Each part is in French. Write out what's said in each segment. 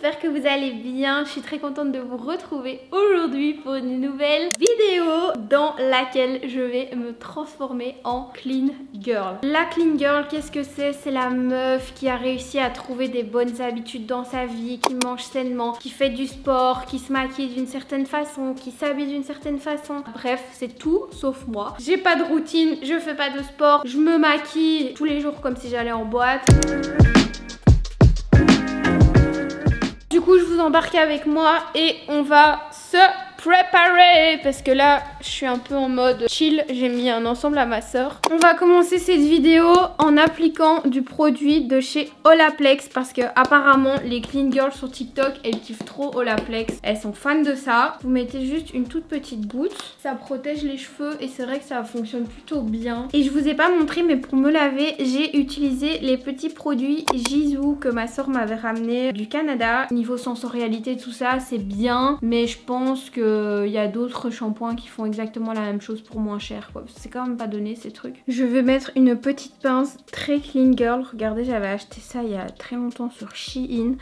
j'espère que vous allez bien. Je suis très contente de vous retrouver aujourd'hui pour une nouvelle vidéo dans laquelle je vais me transformer en clean girl. La clean girl, qu'est-ce que c'est? C'est la meuf qui a réussi à trouver des bonnes habitudes dans sa vie, qui mange sainement, qui fait du sport, qui se maquille d'une certaine façon, qui s'habille d'une certaine façon. Bref, c'est tout sauf moi. J'ai pas de routine, je fais pas de sport, je me maquille tous les jours comme si j'allais en boîte. Du coup, je vous embarque avec moi et on va se préparer parce que là, je suis un peu en mode chill. J'ai mis un ensemble à ma soeur. On va commencer cette vidéo en appliquant du produit de chez Olaplex parce que apparemment, les clean girls sur TikTok, elles kiffent trop Olaplex. Elles sont fans de ça. Vous mettez juste une toute petite goutte. Ça protège les cheveux et c'est vrai que ça fonctionne plutôt bien. Et je vous ai pas montré, mais pour me laver, j'ai utilisé les petits produits Jisoo que ma soeur m'avait ramené du Canada. Niveau sensorialité, tout ça, c'est bien. Mais je pense qu'il y a d'autres shampoings qui font exactement la même chose pour moins cher, quoi. C'est quand même pas donné ces trucs. Je vais mettre une petite pince très clean girl. Regardez, j'avais acheté ça il y a très longtemps sur Shein.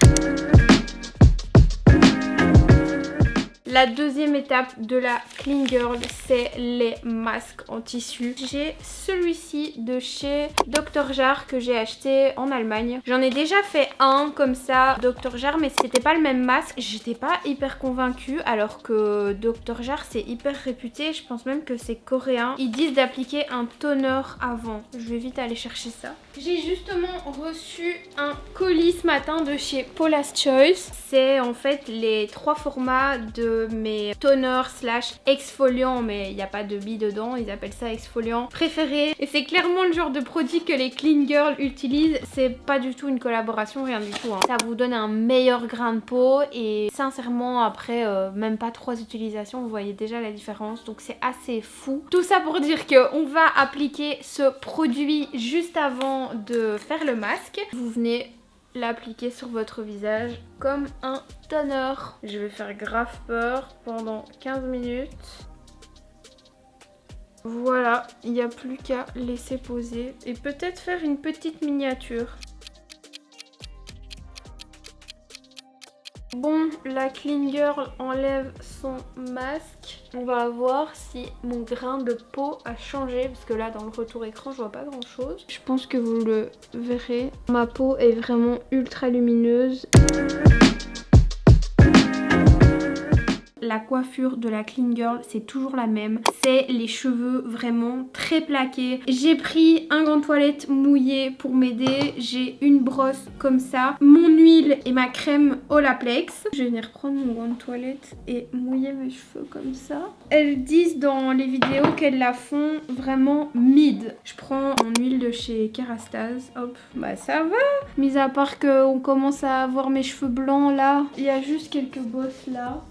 La deuxième étape de la clean girl, c'est les masques en tissu. J'ai celui-ci de chez Dr. Jart que j'ai acheté en Allemagne. J'en ai déjà fait un comme ça, Dr. Jart, mais c'était pas le même masque. J'étais pas hyper convaincue alors que Dr. Jart c'est hyper réputé. Je pense même que c'est coréen. Ils disent d'appliquer un toner avant. Je vais vite aller chercher ça. J'ai justement reçu un colis ce matin de chez Paula's Choice. C'est en fait les 3 formats de mes toners slash exfoliants, mais il n'y a pas de billes dedans, ils appellent ça exfoliant préféré. Et c'est clairement le genre de produit que les clean girls utilisent. C'est pas du tout une collaboration, rien du tout, hein. Ça vous donne un meilleur grain de peau et sincèrement après même pas 3 utilisations, vous voyez déjà la différence. Donc c'est assez fou. Tout ça pour dire qu'on va appliquer ce produit juste avant de faire le masque. Vous venez l'appliquer sur votre visage comme un toner. Je vais faire grave peur pendant 15 minutes. Voilà, il n'y a plus qu'à laisser poser et peut-être faire une petite miniature. Bon, la clean girl enlève son masque. On va voir si mon grain de peau a changé parce que là dans le retour écran je vois pas grand chose. Je pense que vous le verrez. Ma peau est vraiment ultra lumineuse. La coiffure de la clean girl, c'est toujours la même. C'est les cheveux vraiment très plaqués. J'ai pris un gant de toilette mouillé pour m'aider. J'ai une brosse comme ça, mon huile et ma crème Olaplex. Je vais venir prendre mon gant de toilette et mouiller mes cheveux comme ça. Elles disent dans les vidéos qu'elles la font vraiment mid. Je prends mon huile de chez Kerastase. Hop, bah ça va. Mis à part qu'on commence à avoir mes cheveux blancs là. Il y a juste quelques bosses là.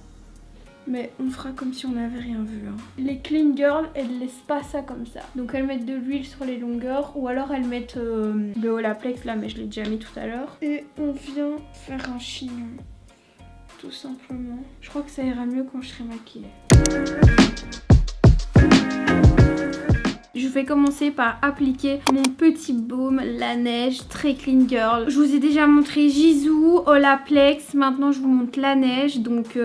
Mais on fera comme si on n'avait rien vu, hein. Les clean girls, elles laissent pas ça comme ça. Donc elles mettent de l'huile sur les longueurs ou alors elles mettent le Olaplex là, mais je l'ai déjà mis tout à l'heure. Et on vient faire un chignon, tout simplement. Je crois que ça ira mieux quand je serai maquillée. Je vais commencer par appliquer mon petit baume La Neige très clean girl. Je vous ai déjà montré Jisoo, Olaplex, maintenant je vous montre La Neige. Donc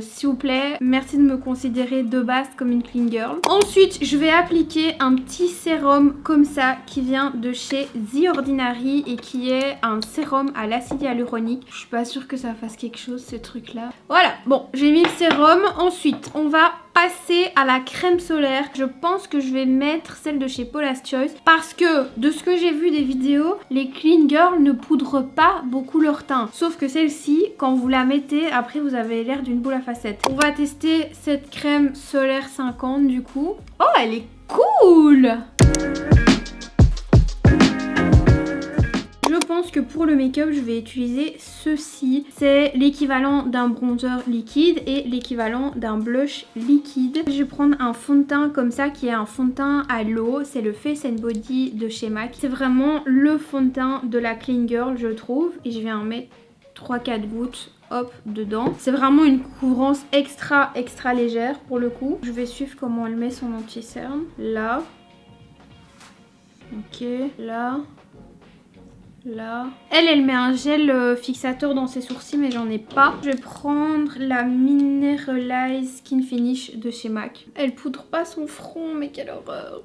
s'il vous plaît, merci de me considérer de base comme une clean girl. Ensuite, je vais appliquer un petit sérum comme ça qui vient de chez The Ordinary et qui est un sérum à l'acide hyaluronique. Je suis pas sûre que ça fasse quelque chose ce truc là. Voilà, bon, j'ai mis le sérum. Ensuite, on va passer à la crème solaire. Je pense que je vais mettre celle de chez Paula's Choice parce que de ce que j'ai vu des vidéos, les clean girls ne poudrent pas beaucoup leur teint. Sauf que celle-ci, quand vous la mettez, après vous avez l'air d'une boule à facettes. On va tester cette crème solaire 50 du coup. Oh, elle est cool! Je pense que pour le make-up, je vais utiliser ceci. C'est l'équivalent d'un bronzer liquide et l'équivalent d'un blush liquide. Je vais prendre un fond de teint comme ça qui est un fond de teint à l'eau. C'est le Face and Body de chez MAC. C'est vraiment le fond de teint de la clean girl, je trouve. Et je vais en mettre 3-4 gouttes. Hop, dedans. C'est vraiment une couvrance extra légère pour le coup. Je vais suivre comment elle met son anti-cerne. Là. Ok, là. là. Elle met un gel fixateur dans ses sourcils mais j'en ai pas. Je vais prendre la Mineralize Skin Finish de chez MAC. Elle poudre pas son front mais quelle horreur.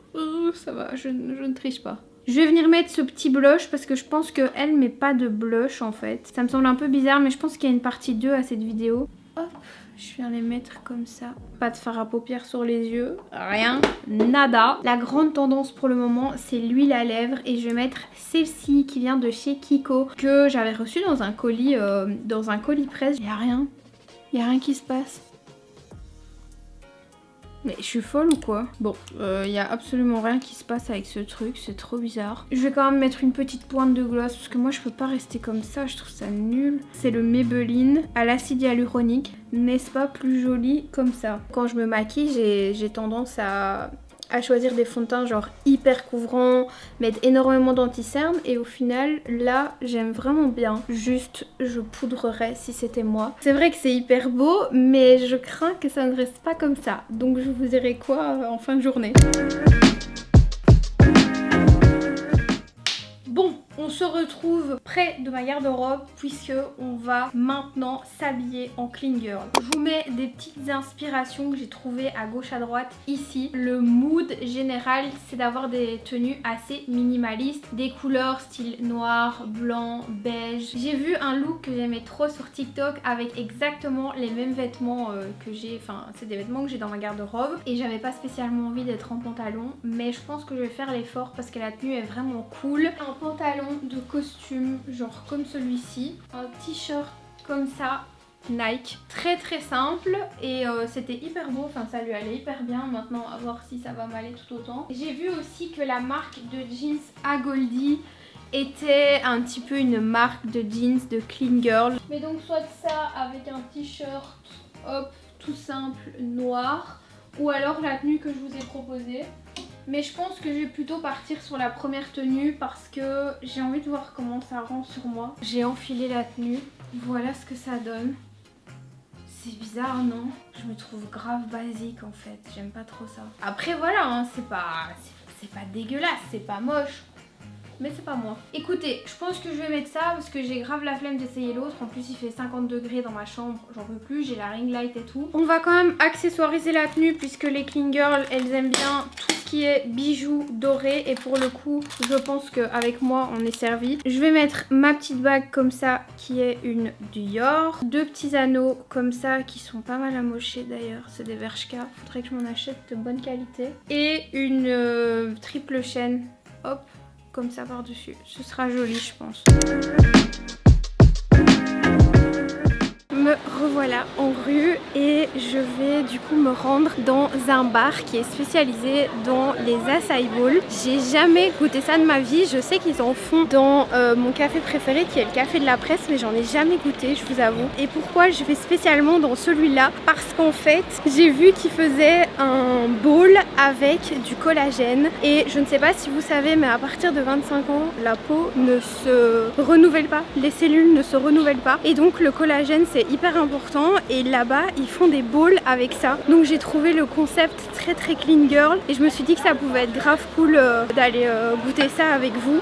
Ça va, je ne triche pas. Je vais venir mettre ce petit blush parce que je pense qu'elle met pas de blush en fait. Ça me semble un peu bizarre mais je pense qu'il y a une partie 2 à cette vidéo. Hop, je viens les mettre comme ça. Pas de fard à paupières sur les yeux, rien, nada. La grande tendance pour le moment c'est l'huile à lèvres et je vais mettre celle-ci qui vient de chez Kiko que j'avais reçue dans un colis presse. Il y a rien qui se passe. Mais je suis folle ou quoi? Bon, il y a absolument rien qui se passe avec ce truc, c'est trop bizarre. Je vais quand même mettre une petite pointe de gloss parce que moi je peux pas rester comme ça, je trouve ça nul. C'est le Maybelline à l'acide hyaluronique, n'est-ce pas plus joli comme ça? Quand je me maquille, j'ai tendance à choisir des fonds de teint genre hyper couvrants, mettre énormément d'anti-cerne et au final là j'aime vraiment bien, juste je poudrerais si c'était moi. C'est vrai que c'est hyper beau mais je crains que ça ne reste pas comme ça, donc je vous dirai quoi en fin de journée. Bon, on se retrouve près de ma garde-robe puisque on va maintenant s'habiller en clean girl. Je vous mets des petites inspirations que j'ai trouvées à gauche à droite ici. Le mood général c'est d'avoir des tenues assez minimalistes, des couleurs style noir, blanc, beige. J'ai vu un look que j'aimais trop sur TikTok avec exactement les mêmes vêtements que j'ai, enfin c'est des vêtements que j'ai dans ma garde-robe et j'avais pas spécialement envie d'être en pantalon mais je pense que je vais faire l'effort parce que la tenue est vraiment cool. Un pantalon de costume genre comme celui-ci, un t-shirt comme ça Nike, très très simple et c'était hyper beau, enfin ça lui allait hyper bien. Maintenant à voir si ça va m'aller tout autant. J'ai vu aussi que la marque de jeans Agoldi était un petit peu une marque de jeans de clean girl. Mais donc soit ça avec un t-shirt hop tout simple noir ou alors la tenue que je vous ai proposée. Mais je pense que je vais plutôt partir sur la première tenue parce que j'ai envie de voir comment ça rend sur moi. J'ai enfilé la tenue, voilà ce que ça donne. C'est bizarre non? Je me trouve grave basique en fait, j'aime pas trop ça. Après voilà, hein, c'est pas dégueulasse, c'est pas moche. Mais c'est pas moi. Écoutez, je pense que je vais mettre ça parce que j'ai grave la flemme d'essayer l'autre. En plus il fait 50 degrés dans ma chambre, j'en peux plus, j'ai la ring light et tout. On va quand même accessoiriser la tenue puisque les clean girls elles aiment bien tout ce qui est bijoux dorés. Et pour le coup je pense qu'avec moi on est servi. Je vais mettre ma petite bague comme ça qui est une Dior. Deux petits anneaux comme ça qui sont pas mal amochés d'ailleurs, c'est des Bershka. Faudrait que je m'en achète de bonne qualité. Et une triple chaîne, hop, comme ça par dessus, ce sera joli je pense. Me revoilà en rue et je vais du coup me rendre dans un bar qui est spécialisé dans les acai bowls. J'ai jamais goûté ça de ma vie, je sais qu'ils en font dans mon café préféré qui est le café de la presse mais j'en ai jamais goûté je vous avoue. Et pourquoi je vais spécialement dans celui-là? Parce qu'en fait j'ai vu qu'ils faisaient un bowl avec du collagène et je ne sais pas si vous savez mais à partir de 25 ans la peau ne se renouvelle pas, les cellules ne se renouvellent pas et donc le collagène c'est hyper important et là-bas ils font des bowls avec ça. Donc j'ai trouvé le concept très très clean girl et je me suis dit que ça pouvait être grave cool d'aller goûter ça avec vous.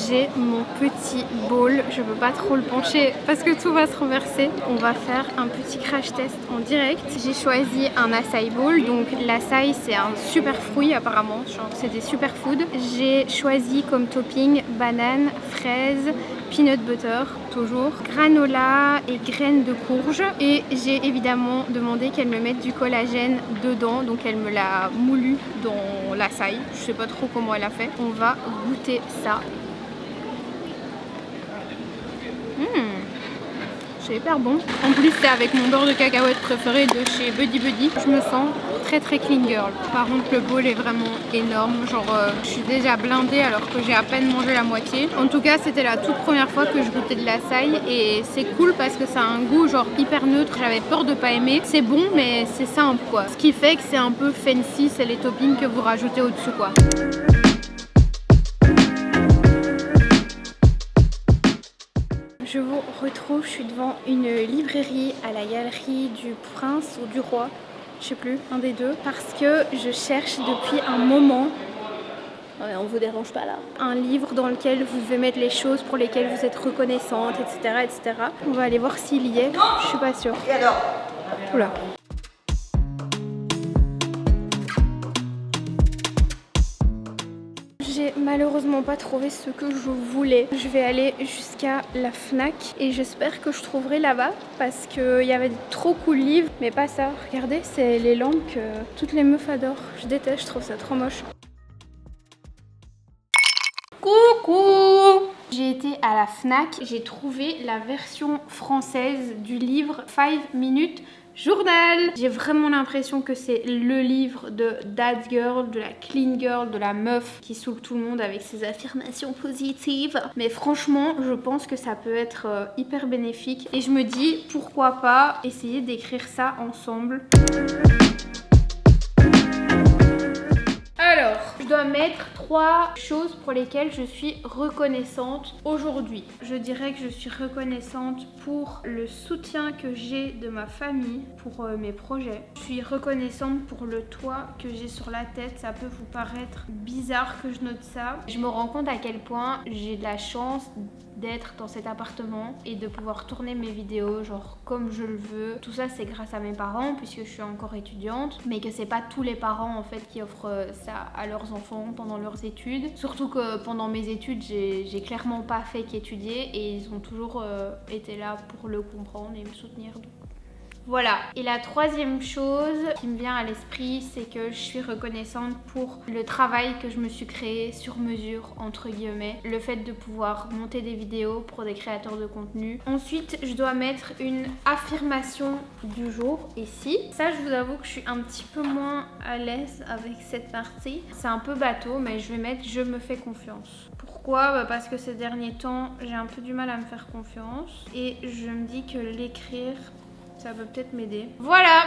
J'ai mon petit bowl, je peux pas trop le pencher parce que tout va se renverser. On va faire un petit crash test en direct. J'ai choisi un acai bowl, donc l'acai c'est un super fruit apparemment, c'est des superfoods. J'ai choisi comme topping banane, fraise, peanut butter, toujours, granola et graines de courge. Et j'ai évidemment demandé qu'elle me mette du collagène dedans, donc elle me l'a moulu dans l'acai. Je sais pas trop comment elle a fait. On va goûter ça. C'est hyper bon. En plus c'est avec mon beurre de cacahuète préféré de chez Buddy Buddy. Je me sens très très clean girl. Par contre le bowl est vraiment énorme. Genre je suis déjà blindée alors que j'ai à peine mangé la moitié. En tout cas c'était la toute première fois que je goûtais de l'acai et c'est cool parce que ça a un goût genre hyper neutre. J'avais peur de pas aimer. C'est bon mais c'est simple quoi. Ce qui fait que c'est un peu fancy, c'est les toppings que vous rajoutez au-dessus quoi. Je vous retrouve, je suis devant une librairie à la galerie du Prince ou du Roi, je sais plus, un des deux, parce que je cherche depuis un moment, ouais, on vous dérange pas là, un livre dans lequel vous devez mettre les choses pour lesquelles vous êtes reconnaissante, etc. etc. On va aller voir s'il y est, je suis pas sûre. Et alors? Oula. J'ai malheureusement pas trouvé ce que je voulais. Je vais aller jusqu'à la Fnac et j'espère que je trouverai là-bas parce qu'il y avait trop cool livres, mais pas ça. Regardez, c'est les lampes que toutes les meufs adorent. Je déteste, je trouve ça trop moche. Coucou! J'ai été à la Fnac, j'ai trouvé la version française du livre 5 minutes journal. J'ai vraiment l'impression que c'est le livre de That Girl, de la clean girl, de la meuf qui saoule tout le monde avec ses affirmations positives. Mais franchement, je pense que ça peut être hyper bénéfique. Et je me dis, pourquoi pas essayer d'écrire ça ensemble. Alors, je dois mettre 3 choses pour lesquelles je suis reconnaissante aujourd'hui. Je dirais que je suis reconnaissante pour le soutien que j'ai de ma famille, pour mes projets. Je suis reconnaissante pour le toit que j'ai sur la tête. Ça peut vous paraître bizarre que je note ça. Je me rends compte à quel point j'ai de la chance d'être dans cet appartement et de pouvoir tourner mes vidéos genre comme je le veux. Tout ça c'est grâce à mes parents puisque je suis encore étudiante, mais que c'est pas tous les parents en fait qui offrent ça à leurs enfants pendant leurs études. Surtout que pendant mes études j'ai clairement pas fait qu'étudier et ils ont toujours été là pour le comprendre et me soutenir. Donc voilà. Et la troisième chose qui me vient à l'esprit, c'est que je suis reconnaissante pour le travail que je me suis créé sur mesure, entre guillemets. Le fait de pouvoir monter des vidéos pour des créateurs de contenu. Ensuite, je dois mettre une affirmation du jour ici. Ça, je vous avoue que je suis un petit peu moins à l'aise avec cette partie. C'est un peu bateau, mais je vais mettre « Je me fais confiance ». Pourquoi? Bah parce que ces derniers temps, j'ai un peu du mal à me faire confiance. Et je me dis que l'écrire, ça peut peut-être m'aider. Voilà,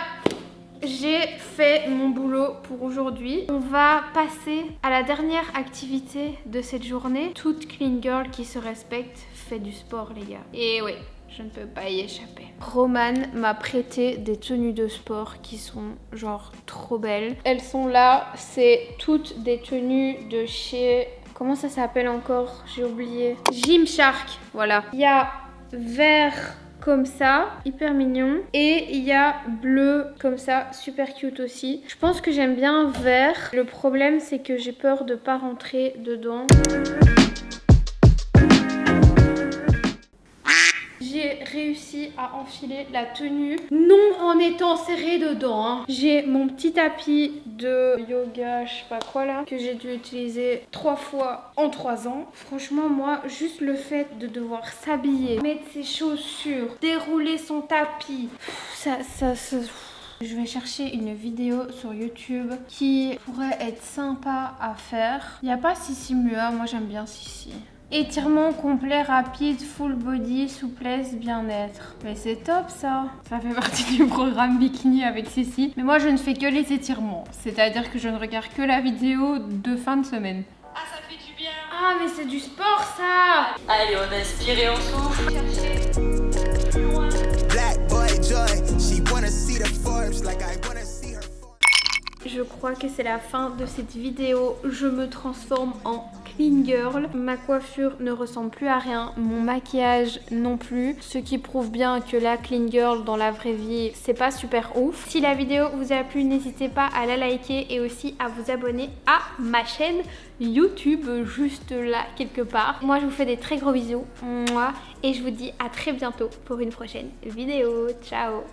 j'ai fait mon boulot pour aujourd'hui. On va passer à la dernière activité de cette journée. Toute clean girl qui se respecte fait du sport, les gars. Et oui, je ne peux pas y échapper. Roman m'a prêté des tenues de sport qui sont genre trop belles. Elles sont là, c'est toutes des tenues de chez... Comment ça s'appelle encore? J'ai oublié. Gymshark, voilà. Il y a vert comme ça, hyper mignon. Et il y a bleu comme ça, super cute aussi. Je pense que j'aime bien vert. Le problème, c'est que j'ai peur de pas rentrer dedans. J'ai réussi à enfiler la tenue, non en étant serrée dedans. Hein. J'ai mon petit tapis de yoga, je sais pas quoi là, que j'ai dû utiliser 3 fois en 3 ans. Franchement, moi, juste le fait de devoir s'habiller, mettre ses chaussures, dérouler son tapis, je vais chercher une vidéo sur YouTube qui pourrait être sympa à faire. Il n'y a pas Sissi Mua, moi j'aime bien Sissi. Étirement complet, rapide, full body, souplesse, bien-être. Mais c'est top ça. Ça fait partie du programme bikini avec Sissi. Mais moi je ne fais que les étirements. C'est-à-dire que je ne regarde que la vidéo de fin de semaine. Ah, ça fait du bien. Ah mais c'est du sport ça. Allez, on inspire et on souffle. Je crois que c'est la fin de cette vidéo. Je me transforme en clean girl. Ma coiffure ne ressemble plus à rien, mon maquillage non plus, ce qui prouve bien que la clean girl dans la vraie vie c'est pas super ouf. Si la vidéo vous a plu, n'hésitez pas à la liker et aussi à vous abonner à ma chaîne YouTube juste là quelque part. Moi je vous fais des très gros bisous et je vous dis à très bientôt pour une prochaine vidéo. Ciao.